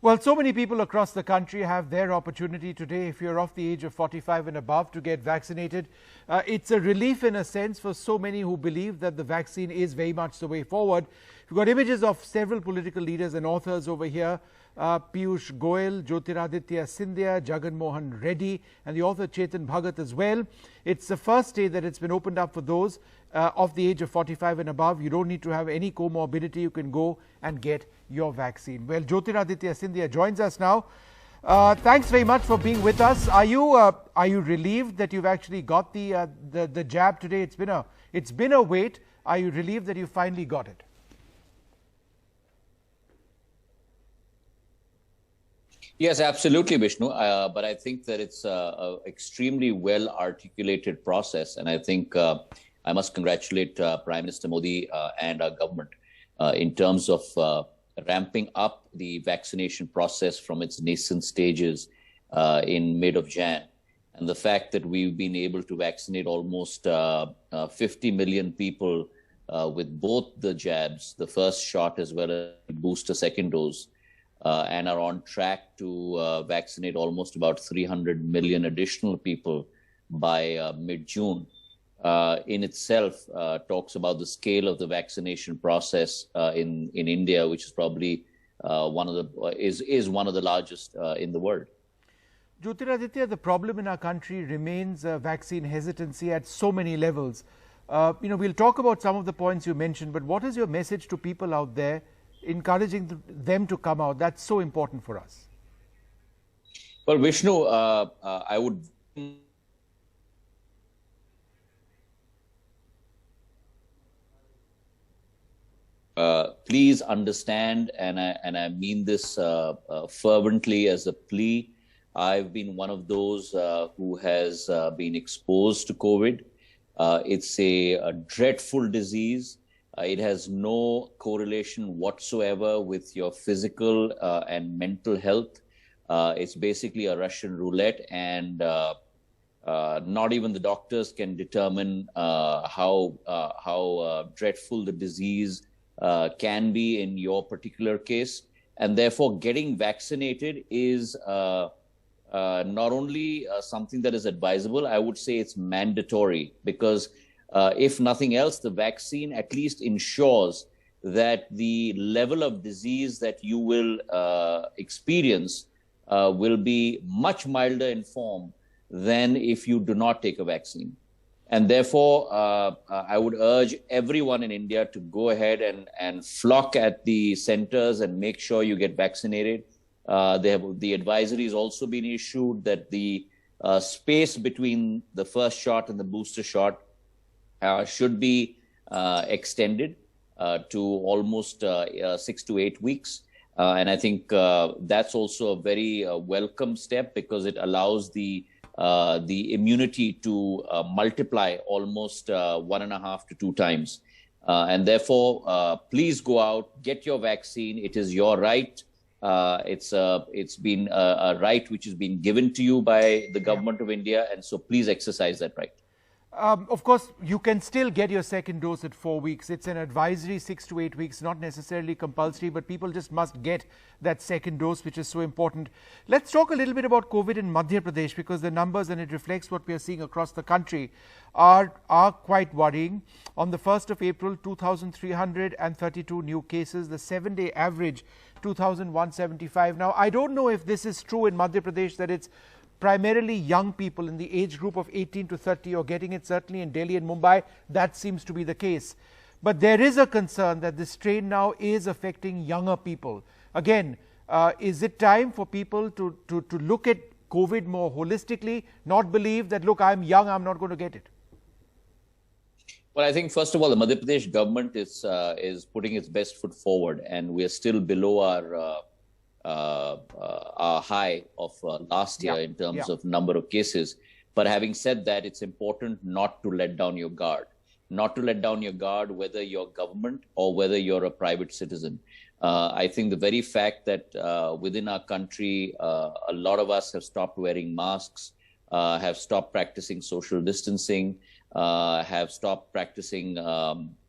Well, so many people across the country have their opportunity today, if you're of the age of 45 and above, to get vaccinated. It's a relief in a sense for so many who believe that the vaccine is very much the way forward. We've got images of several political leaders and authors over here. Piyush Goyal, Jyotiraditya Scindia, Jagan Mohan Reddy, and the author Chetan Bhagat as well. It's the first day that it's been opened up for those of the age of 45 and above. You don't need to have any comorbidity. You can go and get your vaccine. Well, Jyotiraditya Scindia joins us now. Thanks very much for being with us. Are you relieved that you've actually got the jab today? It's been a wait. Are you relieved that you finally got it? Yes, absolutely, Vishnu. But I think that it's an extremely well articulated process. And I think I must congratulate Prime Minister Modi and our government in terms of ramping up the vaccination process from its nascent stages in mid of Jan. And the fact that we've been able to vaccinate almost 50 million people with both the jabs, the first shot as well as the booster second dose, and are on track to vaccinate almost about 300 million additional people by mid-June, in itself talks about the scale of the vaccination process in India, which is probably one of the largest in the world. Jyotiraditya, the problem in our country remains vaccine hesitancy at so many levels. We'll talk about some of the points you mentioned, but what is your message to people out there, encouraging them to come out? That's so important for us. Well, Vishnu, I would please understand, and I mean this fervently as a plea. I've been one of those who has been exposed to COVID. It's a dreadful disease. It has no correlation whatsoever with your physical and mental health. It's basically a Russian roulette, and not even the doctors can determine how dreadful the disease can be in your particular case. And therefore, getting vaccinated is not only something that is advisable, I would say it's mandatory, because if nothing else, the vaccine at least ensures that the level of disease that you will experience will be much milder in form than if you do not take a vaccine. And therefore, I would urge everyone in India to go ahead and flock at the centers and make sure you get vaccinated. The advisory has also been issued that the space between the first shot and the booster shot should be extended to almost 6 to 8 weeks. And I think that's also a very welcome step, because it allows the immunity to multiply almost 1.5 to 2 times. And therefore, please go out, get your vaccine. It is your right. It's been a right which has been given to you by the government of India. And so please exercise that right. Of course, you can still get your second dose at 4 weeks. It's an advisory 6 to 8 weeks, not necessarily compulsory, but people just must get that second dose, which is so important. Let's talk a little bit about COVID in Madhya Pradesh, because the numbers, and it reflects what we are seeing across the country, are quite worrying. On the 1st of April, 2,332 new cases, the 7-day average 2,175. Now, I don't know if this is true in Madhya Pradesh, that it's primarily young people in the age group of 18 to 30 or getting it. Certainly in Delhi and Mumbai, that seems to be the case. But there is a concern that this strain now is affecting younger people. Again, is it time for people to look at COVID more holistically, not believe that, look, I'm young, I'm not going to get it? Well, I think, first of all, the Madhya Pradesh government is putting its best foot forward, and we are still below our high of last year in terms of number of cases. But having said that, it's important not to let down your guard. Not to let down your guard, whether you're government or whether you're a private citizen. I think the very fact that within our country, a lot of us have stopped wearing masks, have stopped practicing social distancing, have stopped practicing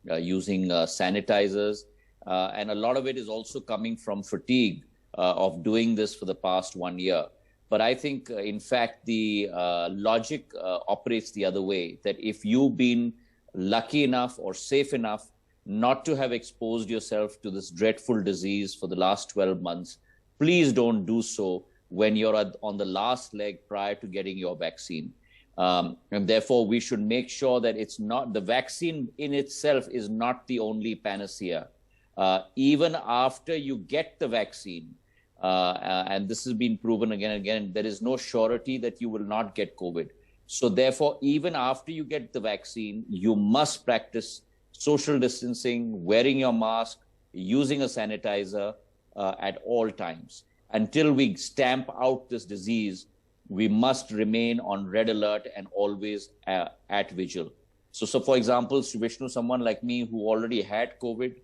using sanitizers. And a lot of it is also coming from fatigue of doing this for the past 1 year. But I think, in fact, the logic operates the other way, that if you've been lucky enough or safe enough not to have exposed yourself to this dreadful disease for the last 12 months, please don't do so when you're on the last leg prior to getting your vaccine. And therefore, we should make sure that it's not, the vaccine in itself is not the only panacea. Even after you get the vaccine, and this has been proven again and again, there is no surety that you will not get COVID. So therefore, even after you get the vaccine, you must practice social distancing, wearing your mask, using a sanitizer at all times. Until we stamp out this disease, we must remain on red alert and always at vigil. So for example, Vishnu, someone like me who already had COVID,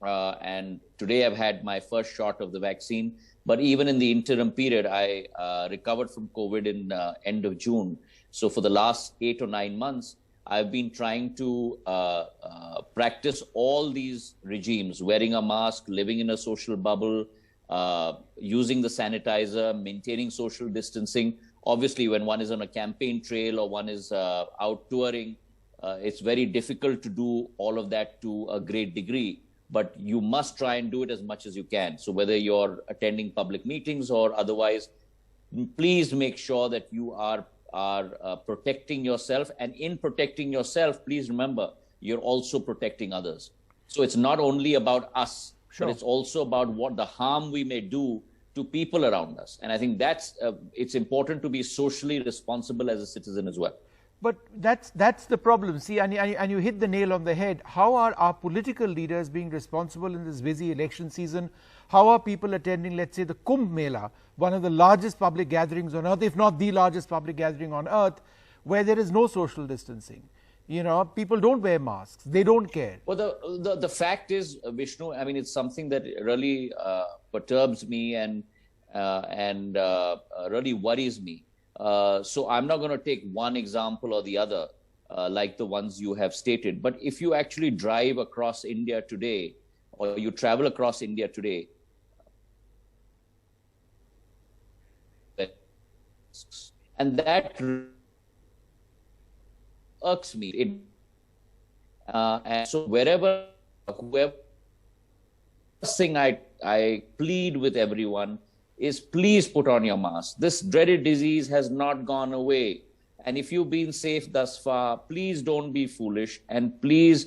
and today I've had my first shot of the vaccine, but even in the interim period, I recovered from COVID in end of June. So for the last 8 or 9 months, I've been trying to practice all these regimes, wearing a mask, living in a social bubble, using the sanitizer, maintaining social distancing. Obviously, when one is on a campaign trail or one is out touring, it's very difficult to do all of that to a great degree, but you must try and do it as much as you can. So whether you're attending public meetings or otherwise, please make sure that you are protecting yourself. And in protecting yourself, please remember, you're also protecting others. So it's not only about us, sure, but it's also about what the harm we may do to people around us. And I think that's it's important to be socially responsible as a citizen as well. But that's the problem. See, and you hit the nail on the head. How are our political leaders being responsible in this busy election season? How are people attending, let's say, the Kumbh Mela, one of the largest public gatherings on earth, if not the largest public gathering on earth, where there is no social distancing? You know, people don't wear masks. They don't care. Well, the fact is, Vishnu, I mean, it's something that really perturbs me and really worries me. So I'm not going to take one example or the other, like the ones you have stated. But if you actually drive across India today, or you travel across India today, and that irks me. And so whoever thing I plead with everyone is, please put on your mask. This dreaded disease has not gone away. And if you've been safe thus far, please don't be foolish, and please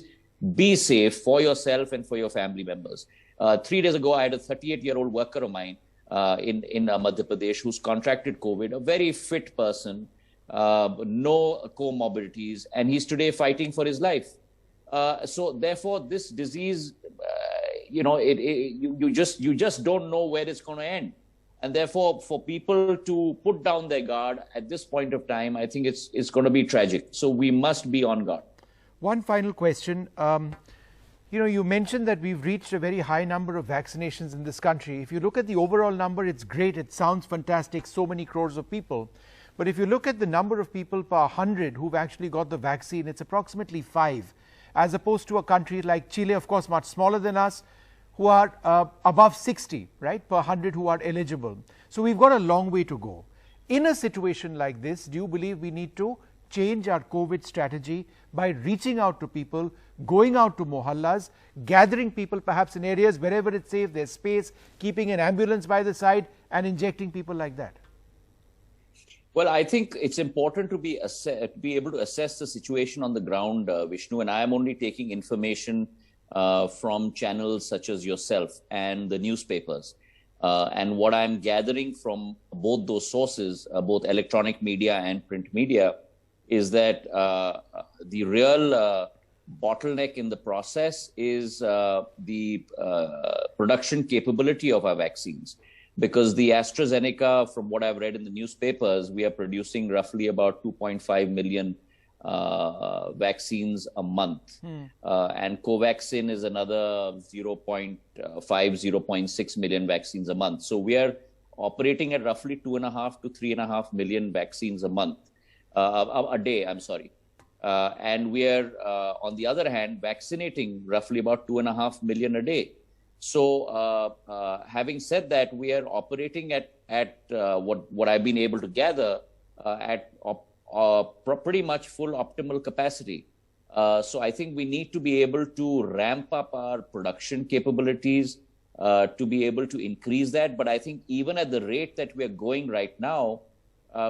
be safe for yourself and for your family members. 3 days ago, I had a 38-year-old worker of mine in Madhya Pradesh who's contracted COVID, a very fit person, no comorbidities, and he's today fighting for his life. So therefore, this disease, you just don't know where it's going to end. And therefore, for people to put down their guard at this point of time, I think it's going to be tragic. So we must be on guard. One final question. You mentioned that we've reached a very high number of vaccinations in this country. If you look at the overall number, it's great. It sounds fantastic. So many crores of people. But if you look at the number of people per 100 who've actually got the vaccine, it's approximately 5, as opposed to a country like Chile, of course, much smaller than us, who are above 60, right, per 100 who are eligible. So we've got a long way to go. In a situation like this, do you believe we need to change our COVID strategy by reaching out to people, going out to mohallas, gathering people perhaps in areas wherever it's safe, there's space, keeping an ambulance by the side and injecting people like that? Well, I think it's important to be able to assess the situation on the ground, Vishnu, and I am only taking information from channels such as yourself and the newspapers. And what I'm gathering from both those sources, both electronic media and print media, is that the real bottleneck in the process is the production capability of our vaccines. Because the AstraZeneca, from what I've read in the newspapers, we are producing roughly about 2.5 million vaccines a month. And Covaxin is another 0.5, 0.6 million vaccines a month. So we are operating at roughly 2.5 to 3.5 million vaccines a month, a day, I'm sorry. And we are, on the other hand, vaccinating roughly about 2.5 million a day. So, having said that, we are operating at what I've been able to gather at pretty much full optimal capacity. So I think we need to be able to ramp up our production capabilities to be able to increase that. But I think even at the rate that we are going right now,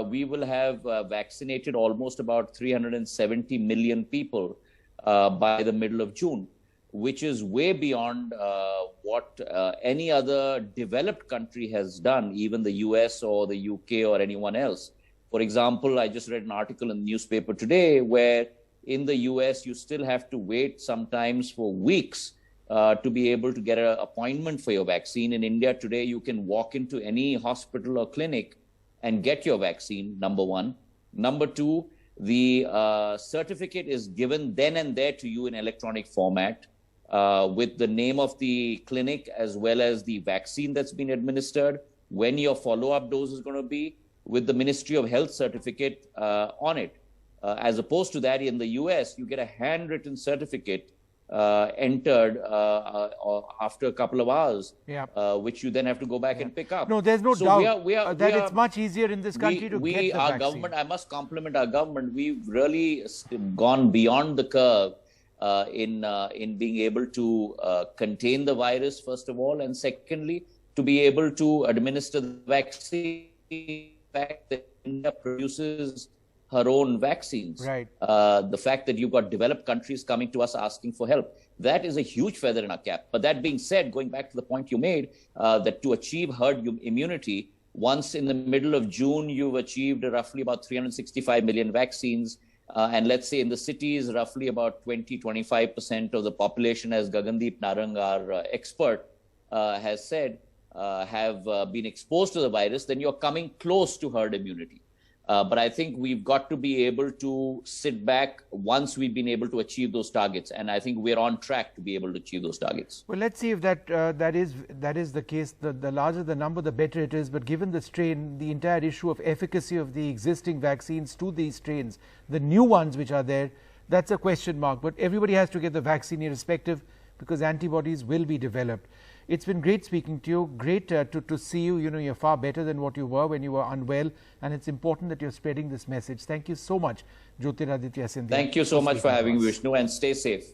we will have vaccinated almost about 370 million people by the middle of June, which is way beyond what any other developed country has done, even the US or the UK or anyone else. For example, I just read an article in the newspaper today where in the US, you still have to wait sometimes for weeks to be able to get an appointment for your vaccine. In India today, you can walk into any hospital or clinic and get your vaccine, number one. Number two, the certificate is given then and there to you in electronic format with the name of the clinic as well as the vaccine that's been administered, when your follow-up dose is going to be, with the Ministry of Health certificate on it. As opposed to that, in the US, you get a handwritten certificate entered after a couple of hours, which you then have to go back and pick up. No, there's no doubt that it's much easier in this country to get the our vaccine. Government, I must compliment our government. We've really gone beyond the curve in being able to contain the virus, first of all, and secondly, to be able to administer the vaccine. The fact that India produces her own vaccines. Right. The fact that you've got developed countries coming to us asking for help, that is a huge feather in our cap. But that being said, going back to the point you made, that to achieve herd immunity, once in the middle of June, you've achieved roughly about 365 million vaccines. And let's say in the cities, roughly about 20-25% of the population, as Gagandeep Narang, our expert, has said, have been exposed to the virus, then you're coming close to herd immunity. But I think we've got to be able to sit back once we've been able to achieve those targets. And I think we're on track to be able to achieve those targets. Well, let's see if that is the case. The larger the number, the better it is. But given the strain, the entire issue of efficacy of the existing vaccines to these strains, the new ones which are there, that's a question mark. But everybody has to get the vaccine irrespective, because antibodies will be developed. It's been great speaking to you. Great to see you. You know, you're far better than what you were when you were unwell. And it's important that you're spreading this message. Thank you so much, Jyotiraditya Scindia. Thank you so much for having me, Vishnu, and stay safe.